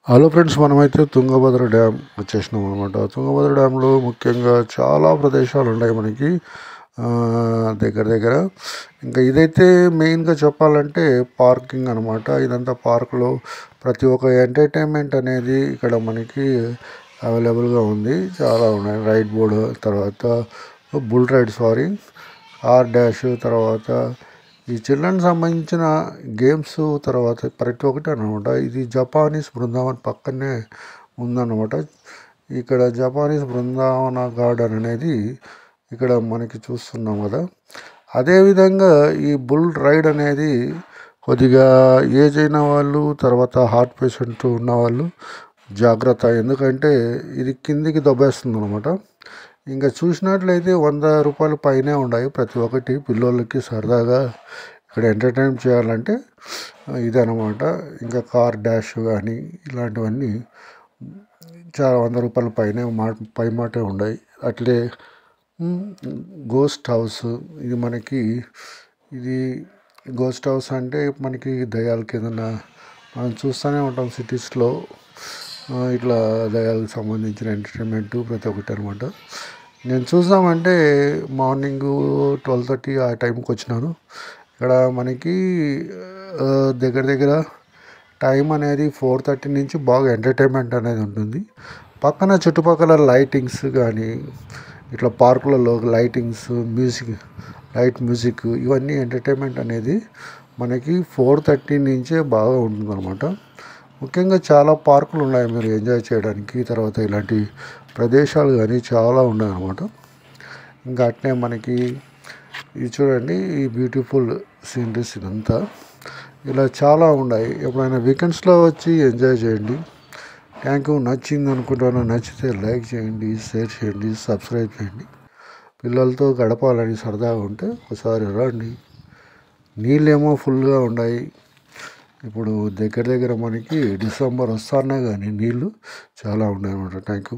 Hello friends, మనమైతే Tungabhadra dam వచ్చేసినాం అనమాట. తుంగభద్ర డ్యాంలో ముఖ్యంగా చాలా ప్రదేశాలు ఉన్నాయి మనకి దగ్గర దగ్గర. ఇంకా ఇదైతే మెయిన్గా చెప్పాలంటే పార్కింగ్ అనమాట. ఇదంతా పార్కులో ప్రతి ఒక్క ఎంటర్టైన్మెంట్ అనేది ఇక్కడ మనకి అవైలబుల్గా ఉంది. చాలా ఉన్నాయి. రైడ్ బోర్డు, తర్వాత బుల్ రైడ్, ఆర్ డాష్, తర్వాత ఈ చిల్డ్రన్ సంబంధించిన గేమ్స్, తర్వాత ప్రతి ఒక్కటి అనమాట. ఇది జపానీస్ బృందావన్ పక్కనే ఉందన్నమాట. ఇక్కడ జపానీస్ బృందావన గార్డెన్ అనేది ఇక్కడ మనకి చూస్తున్నాం కదా. అదేవిధంగా ఈ బుల్ రైడ్ అనేది కొద్దిగా ఏజ్ అయిన వాళ్ళు, తర్వాత హార్ట్ పేషెంట్ ఉన్నవాళ్ళు జాగ్రత్త, ఎందుకంటే ఇది కిందికి దొబ్బేస్తుంది అనమాట. ఇంకా చూసినట్లయితే 100 రూపాయల పైనే ఉన్నాయి ప్రతి ఒక్కటి. పిల్లలకి సరదాగా ఇక్కడ ఎంటర్టైన్ చేయాలంటే ఇదనమాట. ఇంకా కార్ డాష్ కానీ ఇలాంటివన్నీ చాలా 100 రూపాయల పైనే పై మాటే ఉన్నాయి. అట్లే గోస్ట్ హౌస్, ఇది మనకి ఇది గోస్ట్ హౌస్ అంటే మనకి దయ్యాలకి ఏదైనా మనం చూస్తూనే ఉంటాం సిటీస్లో. ఇట్లా దయ్యాలకు సంబంధించిన ఎంటర్టైన్మెంట్ ప్రతి ఒక్కటి అనమాట. నేను చూద్దామంటే మార్నింగ్ 12:30 ఆ టైంకి వచ్చినాను. ఇక్కడ మనకి దగ్గర దగ్గర టైం అనేది 4:30 నుంచి బాగా ఎంటర్టైన్మెంట్ అనేది ఉంటుంది. పక్కన చుట్టుపక్కల లైటింగ్స్ కానీ, ఇట్లా పార్కులలో లైటింగ్స్, మ్యూజిక్ ఇవన్నీ ఎంటర్టైన్మెంట్ అనేది మనకి 4:30 నుంచే బాగా ఉంటుందన్నమాట. ముఖ్యంగా చాలా పార్కులు ఉన్నాయి మీరు ఎంజాయ్ చేయడానికి. తర్వాత ఇలాంటి ప్రదేశాలు కానీ చాలా ఉన్నాయన్నమాట. ఇంకా అట్నే మనకి ఇది చూడండి, ఈ బ్యూటిఫుల్ సీనరీస్, ఇదంతా ఇలా చాలా ఉన్నాయి. ఎప్పుడైనా వీకెండ్స్లో వచ్చి ఎంజాయ్ చేయండి. Thank you. నచ్చింది అనుకుంటాను. నచ్చితే లైక్ చేయండి, షేర్ చేయండి, సబ్స్క్రైబ్ చేయండి. పిల్లలతో గడపాలని సరదాగా ఉంటే ఒకసారి రండి. నీళ్ళేమో ఫుల్గా ఉన్నాయి. ఇప్పుడు దగ్గర దగ్గర మనకి డిసెంబర్ వస్తానే కానీ నీళ్ళు చాలా ఉన్నాయి అన్నమాట. Thank you.